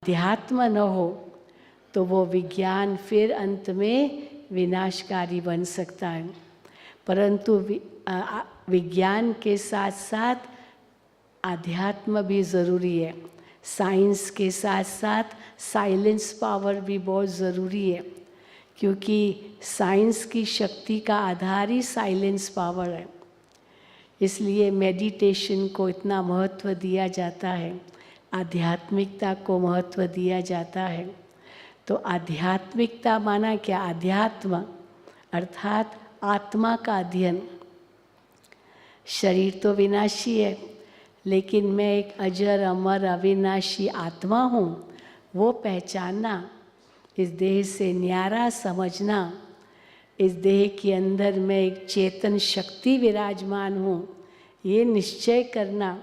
अध्यात्म न हो तो वो विज्ञान फिर अंत में विनाशकारी बन सकता है। परंतु विज्ञान के साथ साथ अध्यात्म भी ज़रूरी है। साइंस के साथ साथ साइलेंस पावर भी बहुत ज़रूरी है, क्योंकि साइंस की शक्ति का आधार ही साइलेंस पावर है। इसलिए मेडिटेशन को इतना महत्व दिया जाता है, आध्यात्मिकता को महत्व दिया जाता है। तो आध्यात्मिकता माना क्या? अध्यात्म अर्थात आत्मा का अध्ययन। शरीर तो विनाशी है, लेकिन मैं एक अजर अमर अविनाशी आत्मा हूँ, वो पहचानना, इस देह से न्यारा समझना, इस देह के अंदर मैं एक चेतन शक्ति विराजमान हूँ, ये निश्चय करना,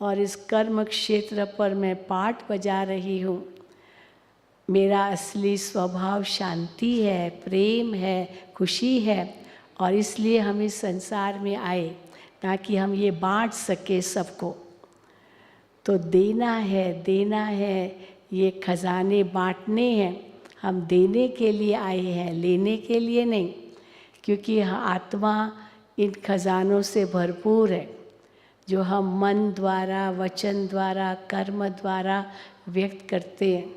और इस कर्म क्षेत्र पर मैं पाठ बजा रही हूँ। मेरा असली स्वभाव शांति है, प्रेम है, खुशी है, और इसलिए हम इस संसार में आए ताकि हम ये बांट सके सबको। तो देना है, ये खजाने बांटने हैं। हम देने के लिए आए हैं, लेने के लिए नहीं, क्योंकि आत्मा इन खजानों से भरपूर है, जो हम मन द्वारा, वचन द्वारा, कर्म द्वारा व्यक्त करते हैं।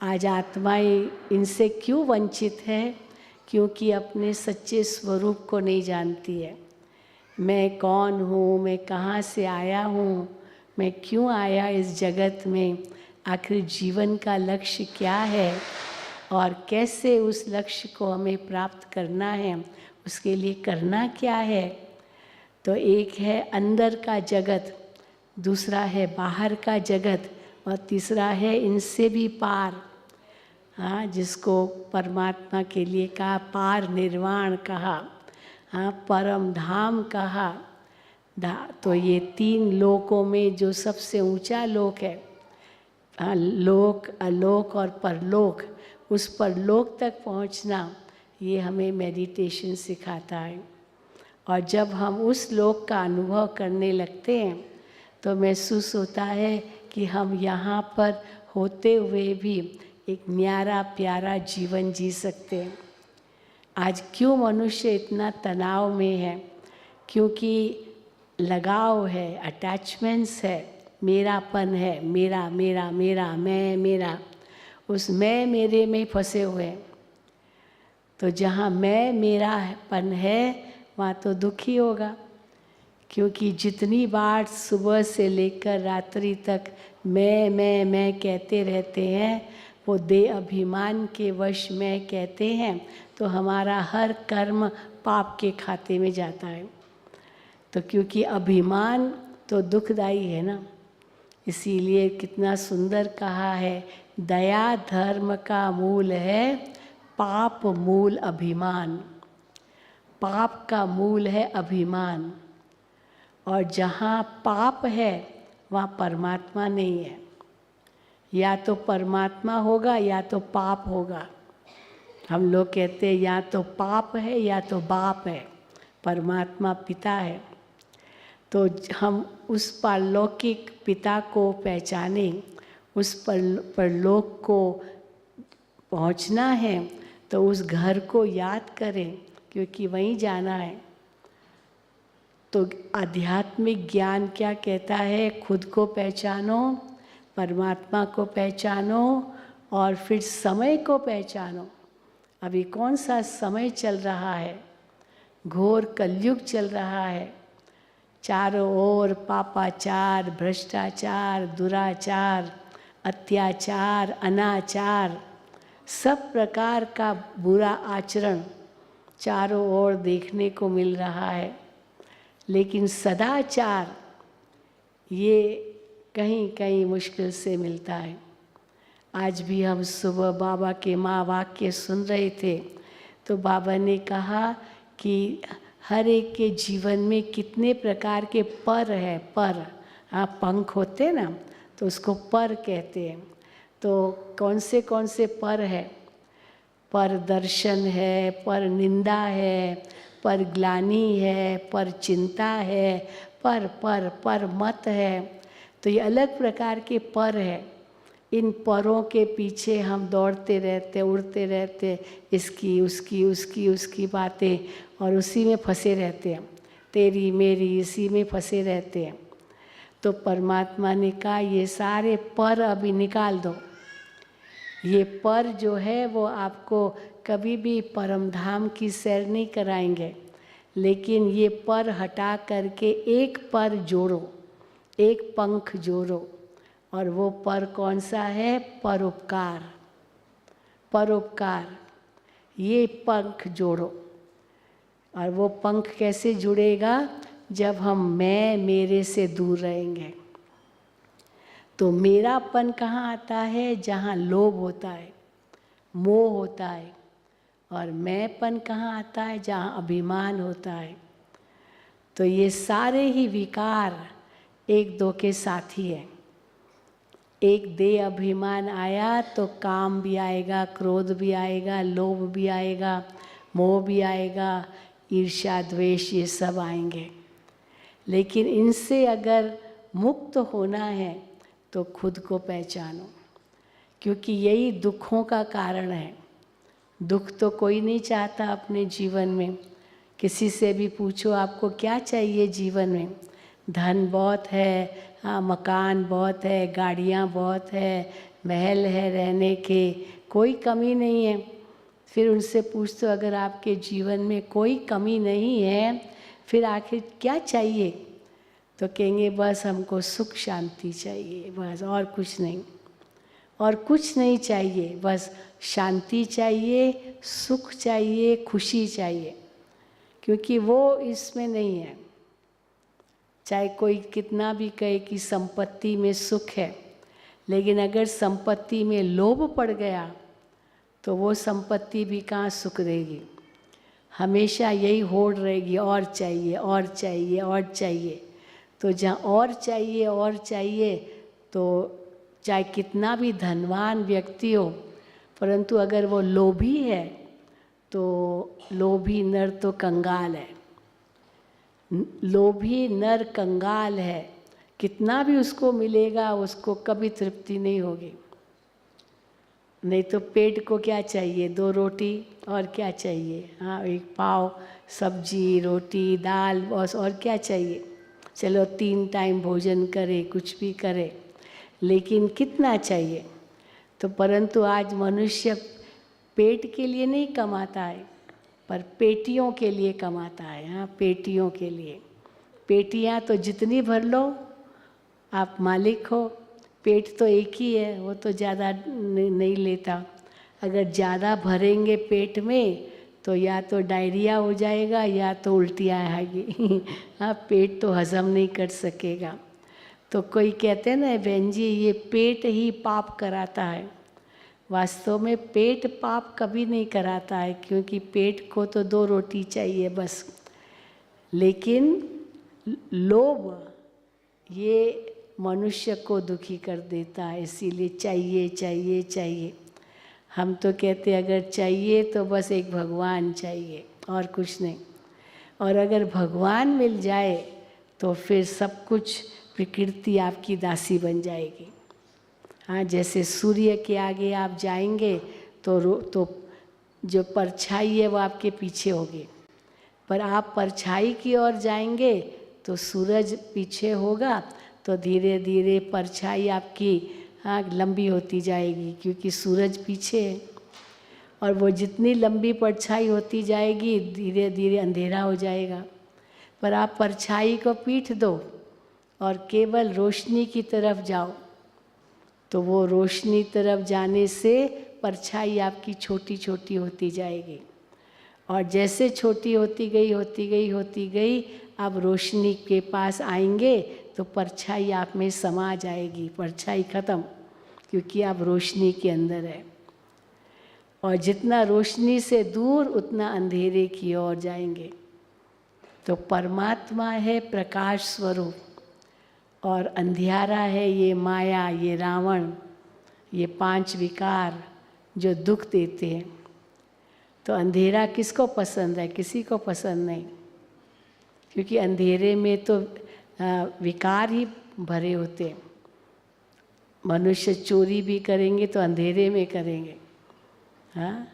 आज आत्माएं इनसे क्यों वंचित है? क्योंकि अपने सच्चे स्वरूप को नहीं जानती है। मैं कौन हूँ, मैं कहाँ से आया हूँ, मैं क्यों आया इस जगत में, आखिर जीवन का लक्ष्य क्या है, और कैसे उस लक्ष्य को हमें प्राप्त करना है, उसके लिए करना क्या है। तो एक है अंदर का जगत, दूसरा है बाहर का जगत, और तीसरा है इनसे भी पार। हाँ, जिसको परमात्मा के लिए कहा पार निर्वाण कहा, हाँ, परम धाम कहा। तो ये तीन लोकों में जो सबसे ऊंचा लोक है, हाँ, लोक, अलोक और परलोक, उस परलोक तक पहुंचना, ये हमें मेडिटेशन सिखाता है। और जब हम उस लोक का अनुभव करने लगते हैं तो महसूस होता है कि हम यहाँ पर होते हुए भी एक न्यारा प्यारा जीवन जी सकते हैं। आज क्यों मनुष्य इतना तनाव में है? क्योंकि लगाव है, अटैचमेंट्स है, मेरापन है, मेरा मेरा मेरा, मैं मेरा, उस मैं मेरे में फंसे हुए हैं। तो जहाँ मैं मेरापन है वहाँ तो दुखी होगा, क्योंकि जितनी बार सुबह से लेकर रात्रि तक मैं कहते रहते हैं, वो देह अभिमान के वश में कहते हैं, तो हमारा हर कर्म पाप के खाते में जाता है। तो क्योंकि अभिमान तो दुखदाई है ना, इसीलिए कितना सुंदर कहा है, दया धर्म का मूल है, पाप मूल अभिमान। पाप का मूल है अभिमान, और जहाँ पाप है वहाँ परमात्मा नहीं है। या तो परमात्मा होगा या तो पाप होगा। हम लोग कहते हैं या तो पाप है या तो बाप है, परमात्मा पिता है। तो हम उस परलौकिक पिता को पहचाने, उस परलोक को पहुँचना है, तो उस घर को याद करें, क्योंकि वहीं जाना है। तो आध्यात्मिक ज्ञान क्या कहता है? खुद को पहचानो, परमात्मा को पहचानो, और फिर समय को पहचानो। अभी कौन सा समय चल रहा है? घोर कलयुग चल रहा है। चारों ओर पापाचार, भ्रष्टाचार, दुराचार, अत्याचार, अनाचार, सब प्रकार का बुरा आचरण चारों ओर देखने को मिल रहा है। लेकिन सदाचार ये कहीं कहीं मुश्किल से मिलता है। आज भी हम सुबह बाबा के माँ वाक्य सुन रहे थे, तो बाबा ने कहा कि हर एक के जीवन में कितने प्रकार के पर है। पर, हाँ, पंख होते ना, तो उसको पर कहते हैं। तो कौन से पर है? पर दर्शन है, पर निंदा है, पर ग्लानि है, पर चिंता है, पर मत है। तो ये अलग प्रकार के पर है। इन परों के पीछे हम दौड़ते रहते, उड़ते रहते, इसकी उसकी उसकी उसकी बातें, और उसी में फंसे रहते हैं, तेरी मेरी इसी में फंसे रहते हैं। तो परमात्मा ने कहा ये सारे पर अभी निकाल दो। ये पर जो है वो आपको कभी भी परम धाम की सैर नहीं कराएंगे, लेकिन ये पर हटा करके एक पर जोड़ो, एक पंख जोड़ो। और वो पर कौन सा है? परोपकार। परोपकार, ये पंख जोड़ो। और वो पंख कैसे जुड़ेगा? जब हम मैं मेरे से दूर रहेंगे। तो मेरापन कहाँ आता है? जहाँ लोभ होता है, मोह होता है। और मैंपन कहाँ आता है? जहाँ अभिमान होता है। तो ये सारे ही विकार एक दो के साथी हैं। एक दे अभिमान आया तो काम भी आएगा, क्रोध भी आएगा, लोभ भी आएगा, मोह भी आएगा, ईर्ष्या द्वेष ये सब आएंगे। लेकिन इनसे अगर मुक्त होना है तो खुद को पहचानो, क्योंकि यही दुखों का कारण है। दुख तो कोई नहीं चाहता अपने जीवन में। किसी से भी पूछो आपको क्या चाहिए जीवन में? धन बहुत है, हाँ, मकान बहुत है, गाड़ियाँ बहुत है, महल है रहने के, कोई कमी नहीं है। फिर उनसे पूछते हो अगर आपके जीवन में कोई कमी नहीं है, फिर आखिर क्या चाहिए? तो कहेंगे बस हमको सुख शांति चाहिए, बस और कुछ नहीं। और कुछ नहीं चाहिए, बस शांति चाहिए, सुख चाहिए, खुशी चाहिए। क्योंकि वो इसमें नहीं है। चाहे कोई कितना भी कहे कि संपत्ति में सुख है, लेकिन अगर संपत्ति में लोभ पड़ गया तो वो संपत्ति भी कहाँ सुख देगी। हमेशा यही होड़ रहेगी, और चाहिए और चाहिए और चाहिए। तो जहाँ और चाहिए तो चाहे कितना भी धनवान व्यक्ति हो, परंतु अगर वो लोभी है तो लोभी नर तो कंगाल है। लोभी नर कंगाल है, कितना भी उसको मिलेगा उसको कभी तृप्ति नहीं होगी। नहीं तो पेट को क्या चाहिए? 2 रोटी और क्या चाहिए? हाँ, 1 पाव सब्जी, रोटी, दाल, बस और क्या चाहिए? चलो 3 टाइम भोजन करे, कुछ भी करे, लेकिन कितना चाहिए? तो परंतु आज मनुष्य पेट के लिए नहीं कमाता है, पर पेटियों के लिए कमाता है। हाँ, पेटियों के लिए। पेटियाँ तो जितनी भर लो आप मालिक हो। पेट तो एक ही है, वो तो ज़्यादा नहीं लेता। अगर ज़्यादा भरेंगे पेट में तो या तो डायरिया हो जाएगा या तो उल्टियाँ आएगी। हाँ, पेट तो हजम नहीं कर सकेगा। तो कोई कहते हैं ना बहन जी ये पेट ही पाप कराता है। वास्तव में पेट पाप कभी नहीं कराता है, क्योंकि पेट को तो 2 रोटी चाहिए बस। लेकिन लोभ ये मनुष्य को दुखी कर देता है, इसीलिए चाहिए चाहिए चाहिए। हम तो कहते अगर चाहिए तो बस एक भगवान चाहिए और कुछ नहीं। और अगर भगवान मिल जाए तो फिर सब कुछ प्रकृति आपकी दासी बन जाएगी। हाँ, जैसे सूर्य के आगे आप जाएंगे तो जो परछाई है वो आपके पीछे होगी, पर आप परछाई की ओर जाएंगे तो सूरज पीछे होगा, तो धीरे धीरे परछाई आपकी हाँ लंबी होती जाएगी, क्योंकि सूरज पीछे है। और वो जितनी लंबी परछाई होती जाएगी धीरे धीरे अंधेरा हो जाएगा। पर आप परछाई को पीठ दो और केवल रोशनी की तरफ जाओ, तो वो रोशनी तरफ जाने से परछाई आपकी छोटी छोटी होती जाएगी। और जैसे छोटी होती गई अब रोशनी के पास आएंगे तो परछाई आप में समा जाएगी। परछाई खत्म, क्योंकि आप रोशनी के अंदर है। और जितना रोशनी से दूर उतना अंधेरे की ओर जाएंगे। तो परमात्मा है प्रकाश स्वरूप, और अंधियारा है ये माया, ये रावण, ये 5 विकार जो दुख देते हैं। तो अंधेरा किसको पसंद है? किसी को पसंद नहीं, क्योंकि अंधेरे में तो विकार ही भरे होते हैं। मनुष्य चोरी भी करेंगे तो अंधेरे में करेंगे, हाँ,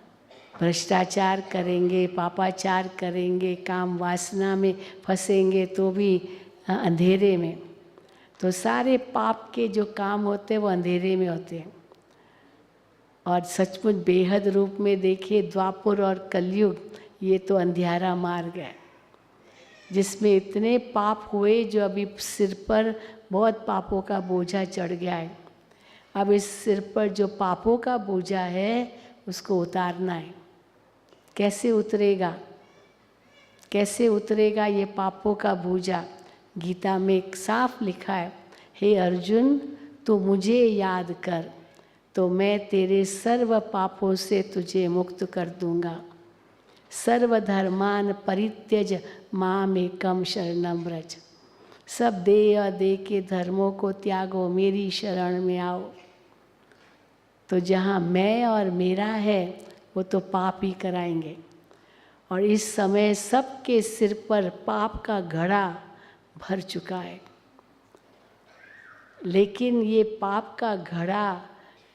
भ्रष्टाचार करेंगे, पापाचार करेंगे, काम वासना में फंसेंगे तो भी अंधेरे में। तो सारे पाप के जो काम होते हैं वो अंधेरे में होते हैं। और सचमुच बेहद रूप में देखिए द्वापर और कलयुग, ये तो अंधियारा मार्ग है जिसमें इतने पाप हुए जो अभी सिर पर बहुत पापों का बोझा चढ़ गया है। अब इस सिर पर जो पापों का बोझा है उसको उतारना है। कैसे उतरेगा, कैसे उतरेगा ये पापों का बोझा? गीता में एक साफ लिखा है, हे अर्जुन तू मुझे याद कर तो मैं तेरे सर्व पापों से तुझे मुक्त कर दूंगा। सर्वधर्मान परित्यज मामेकम शरणम व्रज। सब देह अदेह के धर्मों को त्यागो, मेरी शरण में आओ। तो जहाँ मैं और मेरा है वो तो पाप ही कराएंगे। और इस समय सबके सिर पर पाप का घड़ा भर चुका है। लेकिन ये पाप का घड़ा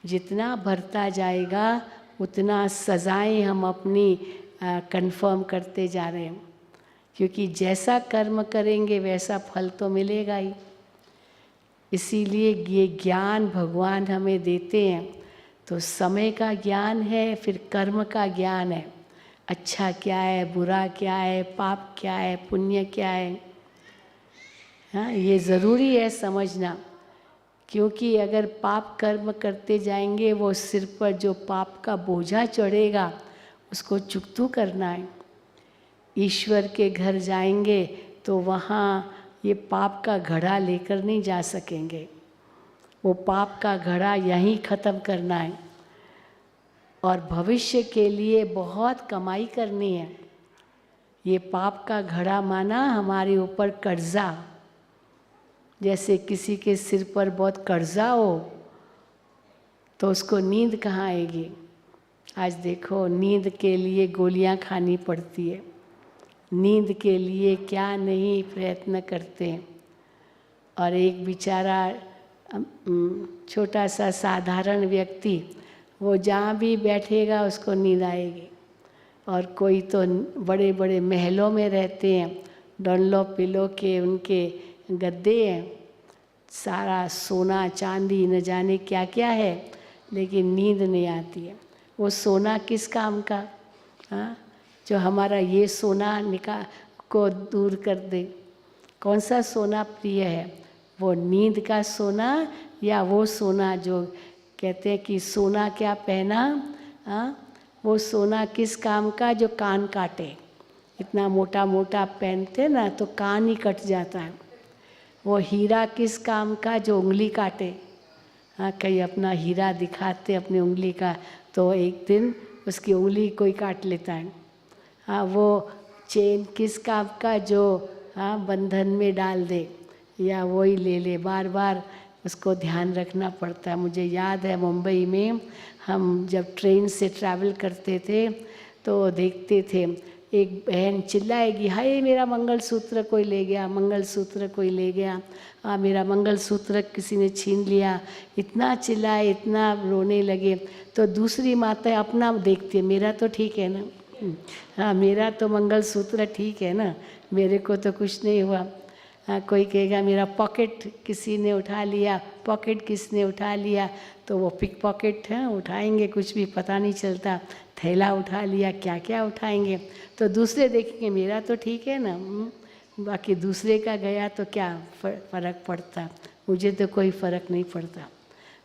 जितना भरता जाएगा उतना सजाएं हम अपनी कंफर्म करते जा रहे हैं, क्योंकि जैसा कर्म करेंगे वैसा फल तो मिलेगा ही। इसीलिए ये ज्ञान भगवान हमें देते हैं। तो समय का ज्ञान है, फिर कर्म का ज्ञान है। अच्छा क्या है, बुरा क्या है, पाप क्या है, पुण्य क्या है, हाँ, ये ज़रूरी है समझना। क्योंकि अगर पाप कर्म करते जाएंगे वो सिर पर जो पाप का बोझा चढ़ेगा उसको चुकतू करना है। ईश्वर के घर जाएंगे तो वहाँ ये पाप का घड़ा लेकर नहीं जा सकेंगे। वो पाप का घड़ा यहीं ख़त्म करना है और भविष्य के लिए बहुत कमाई करनी है। ये पाप का घड़ा माना हमारे ऊपर कर्जा। जैसे किसी के सिर पर बहुत कर्जा हो तो उसको नींद कहाँ आएगी? आज देखो नींद के लिए गोलियां खानी पड़ती है, नींद के लिए क्या नहीं प्रयत्न करते हैं। और एक बेचारा छोटा सा साधारण व्यक्ति वो जहाँ भी बैठेगा उसको नींद आएगी। और कोई तो बड़े बड़े महलों में रहते हैं, डंलो पिलो के उनके गद्दे हैं, सारा सोना चांदी न जाने क्या क्या है, लेकिन नींद नहीं आती है। वो सोना किस काम का? हाँ, जो हमारा ये सोना को दूर कर दे। कौन सा सोना प्रिय है, वो नींद का सोना या वो सोना जो कहते हैं कि सोना क्या पहना, हाँ, वो सोना किस काम का जो कान काटे। इतना मोटा मोटा पहनते ना तो कान ही कट जाता है। वो हीरा किस काम का जो उंगली काटे। हाँ, कहीं अपना हीरा दिखाते अपनी उंगली का तो एक दिन उसकी उंगली कोई काट लेता है। हाँ, वो चेन किस काम का जो हाँ बंधन में डाल दे या वही ले ले, बार बार उसको ध्यान रखना पड़ता है। मुझे याद है मुंबई में हम जब ट्रेन से ट्रैवल करते थे तो देखते थे एक बहन चिल्लाएगी, हाय मेरा मंगलसूत्र कोई ले गया, मंगलसूत्र कोई ले गया, मेरा मंगलसूत्र किसी ने छीन लिया। इतना चिल्लाए, इतना रोने लगे। तो दूसरी माता अपना देखती है, मेरा तो ठीक है ना, हाँ मेरा तो मंगलसूत्र ठीक है ना, मेरे को तो कुछ नहीं हुआ। हाँ, कोई कहेगा मेरा पॉकेट किसी ने उठा लिया, पॉकेट किसने उठा लिया, तो वो पिक पॉकेट है, उठाएंगे कुछ भी पता नहीं चलता, थैला उठा लिया, क्या क्या उठाएंगे। तो दूसरे देखेंगे मेरा तो ठीक है ना, बाकी दूसरे का गया तो क्या फ़र्क पड़ता, मुझे तो कोई फ़र्क नहीं पड़ता।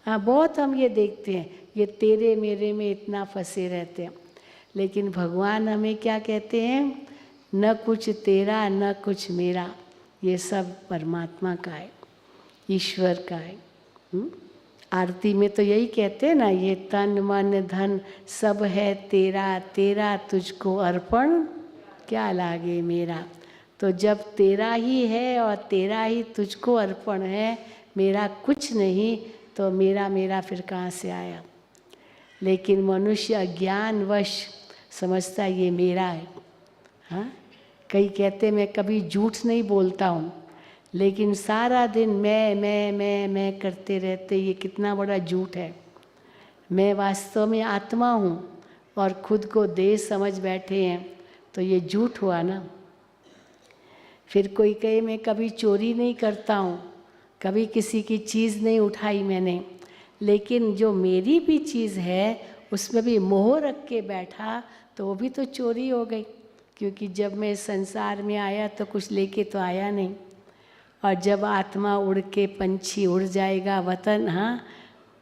हाँ, बहुत हम ये देखते हैं, ये तेरे मेरे में इतना फंसे रहते हैं। लेकिन भगवान हमें क्या कहते हैं, न कुछ तेरा न कुछ मेरा, ये सब परमात्मा का है, ईश्वर का है। आरती में तो यही कहते हैं ना, ये तन मन धन सब है तेरा, तेरा तुझको अर्पण क्या लागे मेरा। तो जब तेरा ही है और तेरा ही तुझको अर्पण है, मेरा कुछ नहीं, तो मेरा मेरा फिर कहाँ से आया। लेकिन मनुष्य अज्ञानवश समझता ये मेरा है। हाँ, कई कहते मैं कभी झूठ नहीं बोलता हूँ, लेकिन सारा दिन मैं करते रहते, ये कितना बड़ा झूठ है। मैं वास्तव में आत्मा हूँ और खुद को देह समझ बैठे हैं, तो ये झूठ हुआ ना। फिर कोई कहे मैं कभी चोरी नहीं करता हूँ, कभी किसी की चीज़ नहीं उठाई मैंने, लेकिन जो मेरी भी चीज़ है उसमें भी मोह रख के बैठा, तो वो भी तो चोरी हो गई। क्योंकि जब मैं संसार में आया तो कुछ लेके तो आया नहीं। और जब आत्मा उड़ के पंछी उड़ जाएगा वतन, हाँ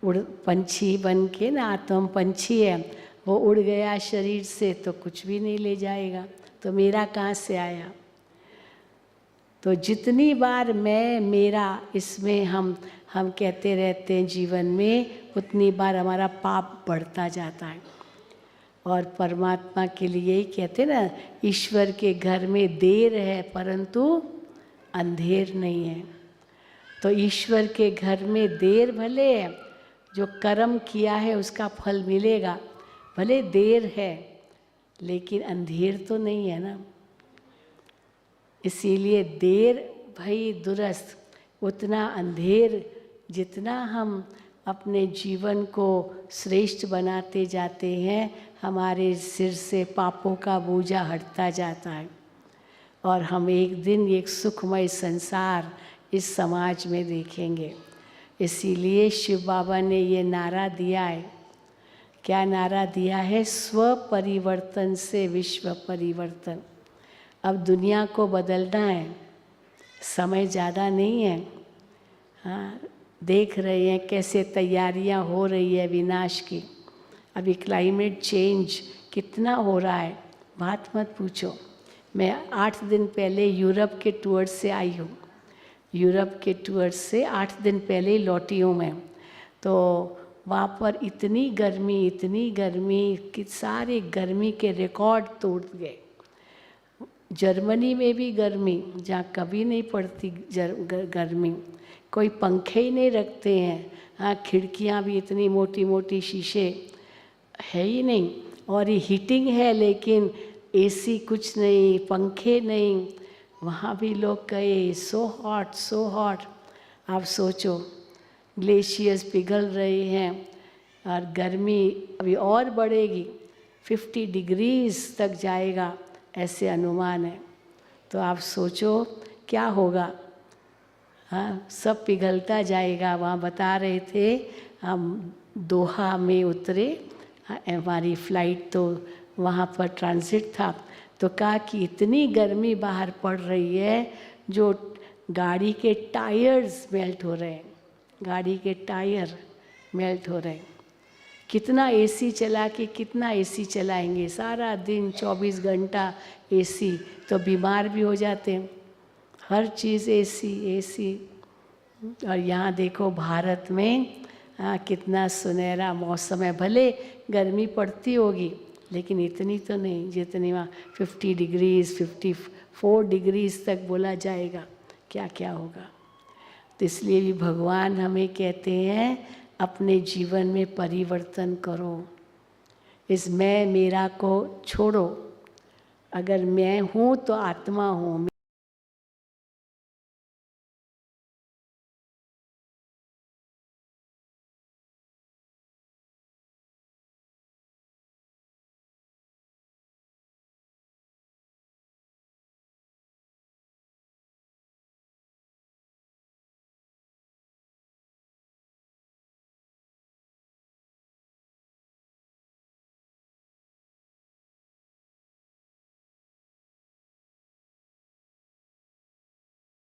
उड़ पंछी बन के ना, आत्मा पंछी है, वो उड़ गया शरीर से तो कुछ भी नहीं ले जाएगा, तो मेरा कहाँ से आया। तो जितनी बार मैं मेरा इसमें हम कहते रहते हैं जीवन में, उतनी बार हमारा पाप बढ़ता जाता है। और परमात्मा के लिए ही कहते ना, ईश्वर के घर में देर है परंतु अंधेर नहीं है। तो ईश्वर के घर में देर भले है, जो कर्म किया है उसका फल मिलेगा, भले देर है लेकिन अंधेर तो नहीं है ना। इसीलिए देर भई दुरस्त, उतना अंधेर जितना हम अपने जीवन को श्रेष्ठ बनाते जाते हैं, हमारे सिर से पापों का बोझा हटता जाता है और हम एक दिन एक सुखमय संसार इस समाज में देखेंगे। इसीलिए शिव बाबा ने ये नारा दिया है। क्या नारा दिया है? स्व परिवर्तन से विश्व परिवर्तन। अब दुनिया को बदलना है, समय ज़्यादा नहीं है। हाँ, देख रहे हैं कैसे तैयारियां हो रही है विनाश की। अभी क्लाइमेट चेंज कितना हो रहा है, बात मत पूछो। मैं 8 दिन पहले यूरोप के टूर से आई हूँ। यूरोप के टूर से 8 दिन पहले ही लौटी हूँ मैं। तो वहाँ पर इतनी गर्मी कि सारे गर्मी के रिकॉर्ड तोड़ गए। जर्मनी में भी गर्मी, जहाँ कभी नहीं पड़ती गर्मी, कोई पंखे ही नहीं रखते हैं। हाँ, खिड़कियाँ भी इतनी मोटी मोटी शीशे है ही नहीं, और ये हीटिंग है लेकिन एसी कुछ नहीं, पंखे नहीं। वहाँ भी लोग कहे सो हॉट। आप सोचो, ग्लेशियर्स पिघल रहे हैं और गर्मी अभी और बढ़ेगी, 50 डिग्रीज तक जाएगा ऐसे अनुमान है। तो आप सोचो क्या होगा। हाँ, सब पिघलता जाएगा। वहाँ बता रहे थे, हम दोहा में उतरे, हमारी फ़्लाइट तो वहाँ पर ट्रांजिट था, तो कहा कि इतनी गर्मी बाहर पड़ रही है जो गाड़ी के टायर्स मेल्ट हो रहे हैं, गाड़ी के टायर मेल्ट हो रहे हैं। कितना एसी चला के कितना एसी चलाएंगे, सारा दिन 24 घंटा एसी, तो बीमार भी हो जाते हैं। हर चीज़ एसी। और यहाँ देखो भारत में कितना सुनहरा मौसम है। भले गर्मी पड़ती होगी लेकिन इतनी तो नहीं जितनी वहाँ 50 डिग्रीज 54 डिग्रीज तक बोला जाएगा। क्या क्या होगा। तो इसलिए भी भगवान हमें कहते हैं अपने जीवन में परिवर्तन करो, इस मैं मेरा को छोड़ो। अगर मैं हूँ तो आत्मा हूँ।